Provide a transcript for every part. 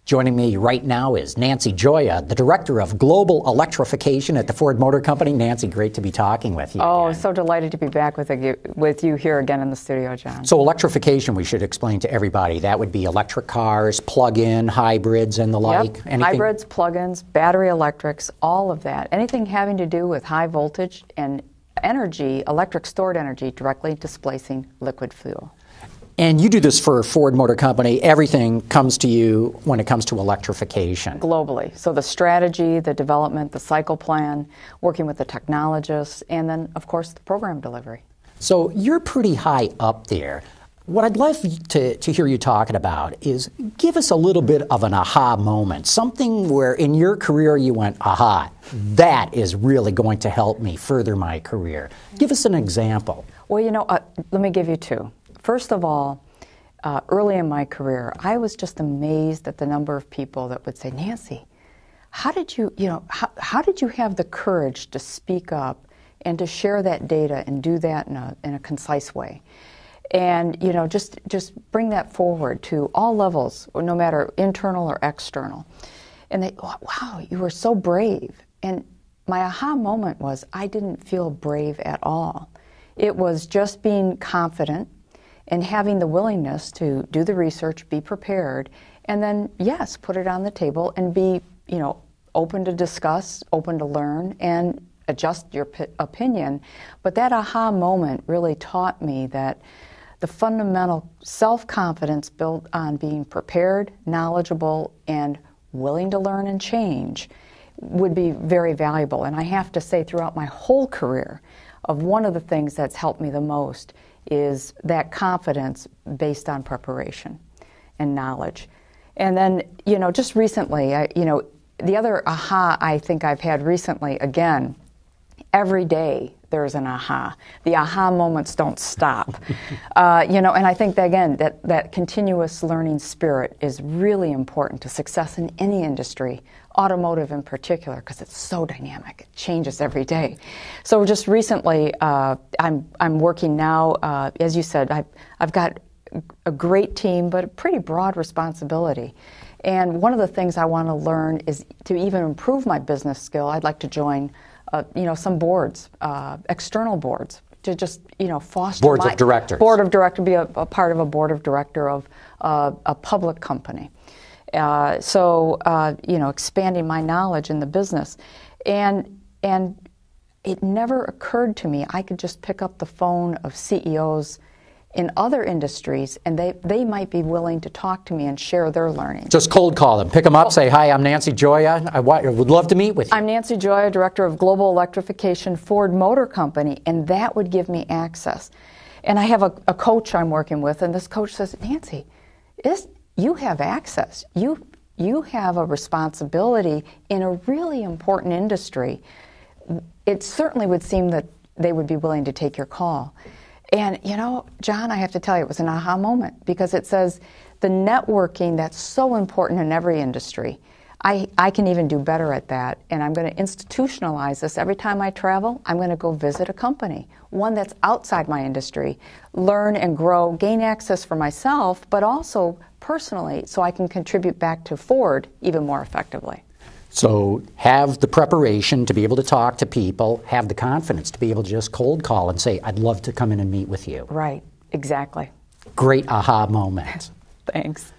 Joining me right now is Nancy Gioia, the Director of Global Electrification at the Ford Motor Company. Nancy, great to be talking with you again. So delighted to be back with you here again in the studio, John. So electrification, we should explain to everybody. That would be electric cars, plug-in, hybrids, and the like. Yep. Hybrids, plug-ins, battery electrics, all of that. Anything having to do with high voltage and energy, electric stored energy, directly displacing liquid fuel. And you do this for Ford Motor Company. Everything comes to you when it comes to electrification. Globally. So the strategy, the development, the cycle plan, working with the technologists, and then, of course, the program delivery. So you're pretty high up there. What I'd love to hear you talking about is give us a little bit of an aha moment, something where in your career you went, aha, that is really going to help me further my career. Give us an example. Well, let me give you two. First of all, early in my career, I was just amazed at the number of people that would say, Nancy, how did you have the courage to speak up and to share that data and do that in a concise way? And, just bring that forward to all levels, no matter internal or external. And they, wow, you were so brave. And my aha moment was I didn't feel brave at all. It was just being confident and having the willingness to do the research, be prepared, and then, yes, put it on the table and be, open to discuss, open to learn, and adjust your opinion. But that aha moment really taught me that the fundamental self-confidence built on being prepared, knowledgeable, and willing to learn and change would be very valuable. And I have to say, throughout my whole career, one of the things that's helped me the most is that confidence based on preparation and knowledge. And then, just recently, the other aha I think I've had recently, again, every day there's an aha. The aha moments don't stop. And I think that, again, that continuous learning spirit is really important to success in any industry, automotive in particular, because it's so dynamic. It changes every day. So just recently, I'm working now, as you said, I've got a great team, but a pretty broad responsibility. And one of the things I want to learn is to even improve my business skill, I'd like to join some boards, external boards, to just, foster boards of directors. Board of director, be a part of a board of director of a public company. Expanding my knowledge in the business. And it never occurred to me I could just pick up the phone of CEOs in other industries, and they might be willing to talk to me and share their learning. Just cold call them. Pick them up, say, hi, I'm Nancy Gioia. I would love to meet with you. I'm Nancy Gioia, Director of Global Electrification, Ford Motor Company, and that would give me access. And I have a coach I'm working with, and this coach says, Nancy, you have access. You have a responsibility in a really important industry. It certainly would seem that they would be willing to take your call. And, John, I have to tell you, it was an aha moment, because it says the networking that's so important in every industry, I can even do better at that, and I'm going to institutionalize this. Every time I travel, I'm going to go visit a company, one that's outside my industry, learn and grow, gain access for myself, but also personally, so I can contribute back to Ford even more effectively. So have the preparation to be able to talk to people, have the confidence to be able to just cold call and say, I'd love to come in and meet with you. Right, exactly. Great aha moment. Thanks.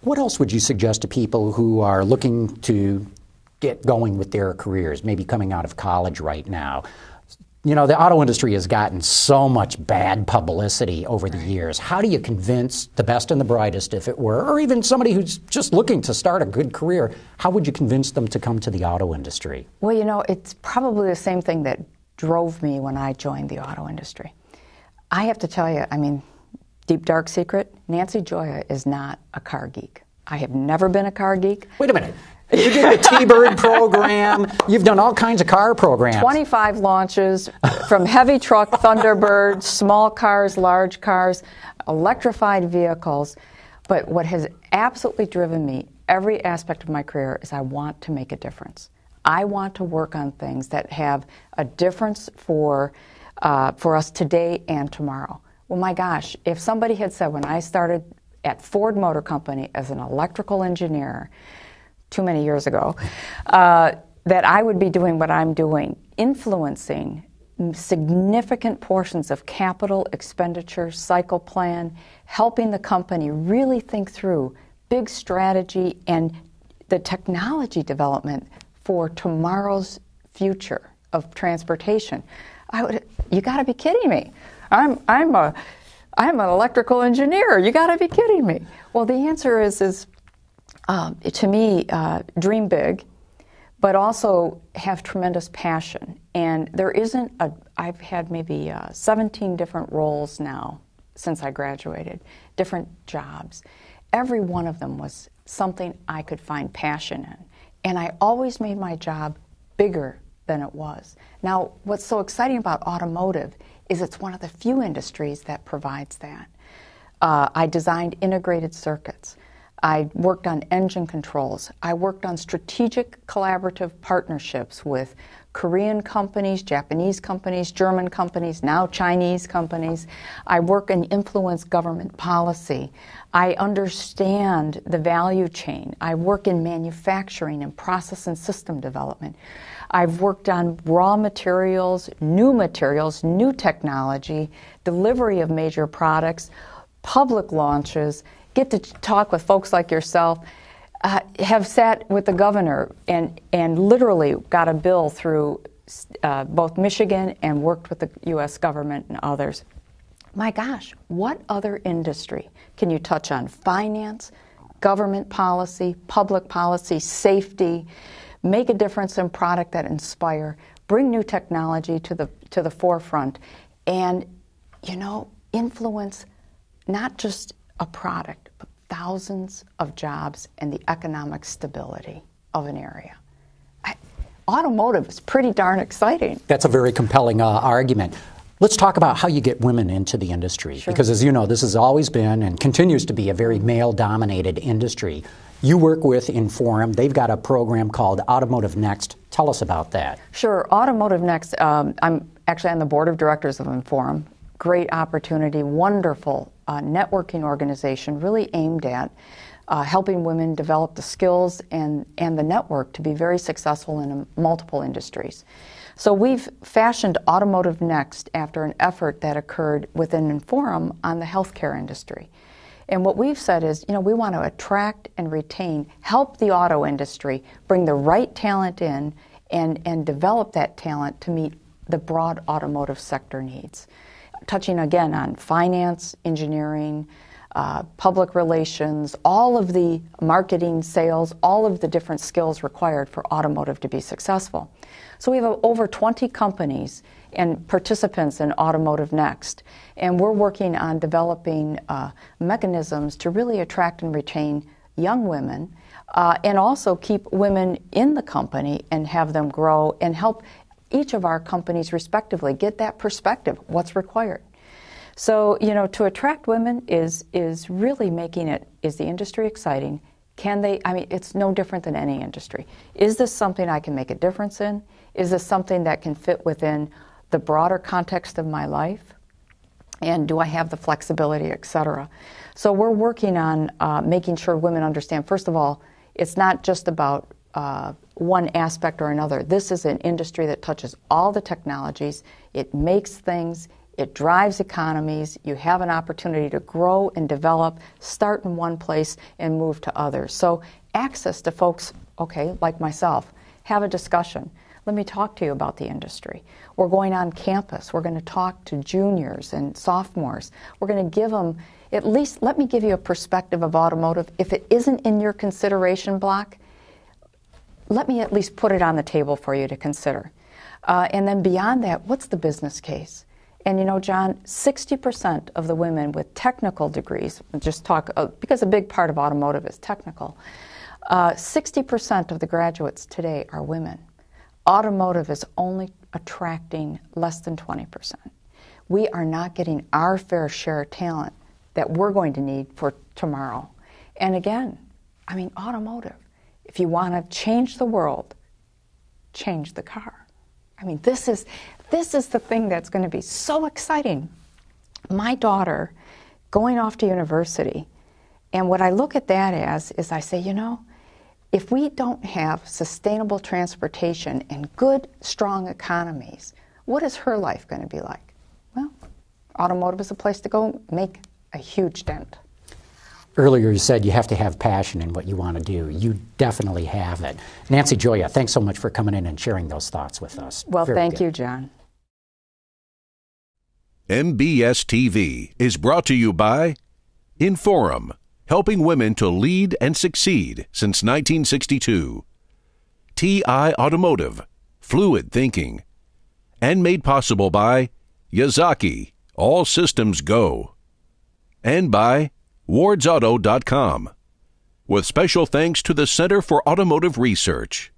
What else would you suggest to people who are looking to get going with their careers, maybe coming out of college right now? The auto industry has gotten so much bad publicity over the years. How do you convince the best and the brightest, if it were, or even somebody who's just looking to start a good career, how would you convince them to come to the auto industry? Well, it's probably the same thing that drove me when I joined the auto industry. I have to tell you, deep dark secret, Nancy Gioia is not a car geek. I have never been a car geek. Wait a minute. You did the T-Bird program. You've done all kinds of car programs. 25 launches from heavy truck, Thunderbird, small cars, large cars, electrified vehicles. But what has absolutely driven me every aspect of my career is I want to make a difference. I want to work on things that have a difference for us today and tomorrow. Well, my gosh, if somebody had said when I started at Ford Motor Company as an electrical engineer too many years ago, that I would be doing what I'm doing, influencing significant portions of capital expenditure, cycle plan, helping the company really think through big strategy and the technology development for tomorrow's future of transportation. You got to be kidding me. I'm an electrical engineer. You got to be kidding me. Well, the answer is to me, dream big, but also have tremendous passion. And there isn't I've had maybe 17 different roles now since I graduated, different jobs. Every one of them was something I could find passion in. And I always made my job bigger than it was. Now, what's so exciting about automotive is it's one of the few industries that provides that. I designed integrated circuits. I worked on engine controls. I worked on strategic collaborative partnerships with Korean companies, Japanese companies, German companies, now Chinese companies. I work and influence government policy. I understand the value chain. I work in manufacturing and process and system development. I've worked on raw materials, new technology, delivery of major products, public launches, get to talk with folks like yourself, have sat with the governor and literally got a bill through both Michigan and worked with the U.S. government and others. My gosh, what other industry can you touch on? Finance, government policy, public policy, safety, make a difference in product that inspire, bring new technology to the forefront, and, influence not just a product, but thousands of jobs and the economic stability of an area. Automotive is pretty darn exciting. That's a very compelling argument. Let's talk about how you get women into the industry. Sure. Because as you know, this has always been and continues to be a very male-dominated industry. You work with Inforum. They've got a program called Automotive Next. Tell us about that. Sure. Automotive Next, I'm actually on the board of directors of Inforum. Great opportunity, wonderful networking organization really aimed at helping women develop the skills and the network to be very successful in multiple industries. So we've fashioned Automotive Next after an effort that occurred within Inforum on the healthcare industry. And what we've said is, we want to attract and retain, help the auto industry bring the right talent in and develop that talent to meet the broad automotive sector needs. Touching again on finance, engineering, public relations, all of the marketing, sales, all of the different skills required for automotive to be successful. So we have over 20 companies and participants in Automotive Next, and we're working on developing mechanisms to really attract and retain young women and also keep women in the company and have them grow and help each of our companies respectively get that perspective, what's required. So, to attract women is really making it, is the industry exciting? Can they, it's no different than any industry. Is this something I can make a difference in? Is this something that can fit within the broader context of my life? And do I have the flexibility, et cetera? So we're working on making sure women understand, first of all, it's not just about one aspect or another. This is an industry that touches all the technologies. It makes things. It drives economies. You have an opportunity to grow and develop, start in one place and move to others. So access to folks, like myself, have a discussion. Let me talk to you about the industry. We're going on campus. We're going to talk to juniors and sophomores. We're going to give them, at least, let me give you a perspective of automotive. If it isn't in your consideration block, let me at least put it on the table for you to consider. And then beyond that, what's the business case? And John, 60% of the women with technical degrees, just talk, because a big part of automotive is technical, 60% of the graduates today are women. Automotive is only attracting less than 20%. We are not getting our fair share of talent that we're going to need for tomorrow. And again, automotive. If you want to change the world, change the car. This is the thing that's going to be so exciting. My daughter, going off to university, And what I look at that as is I say, if we don't have sustainable transportation and good, strong economies, what is her life going to be like? Well, automotive is a place to go make a huge dent. Earlier you said you have to have passion in what you want to do. You definitely have it. Nancy Gioia, thanks so much for coming in and sharing those thoughts with us. Well, Very thank good. you, John. MBS TV is brought to you by Inforum, helping women to lead and succeed since 1962. TI Automotive, fluid thinking. And made possible by Yazaki, all systems go. And by wardsauto.com, with special thanks to the Center for Automotive Research.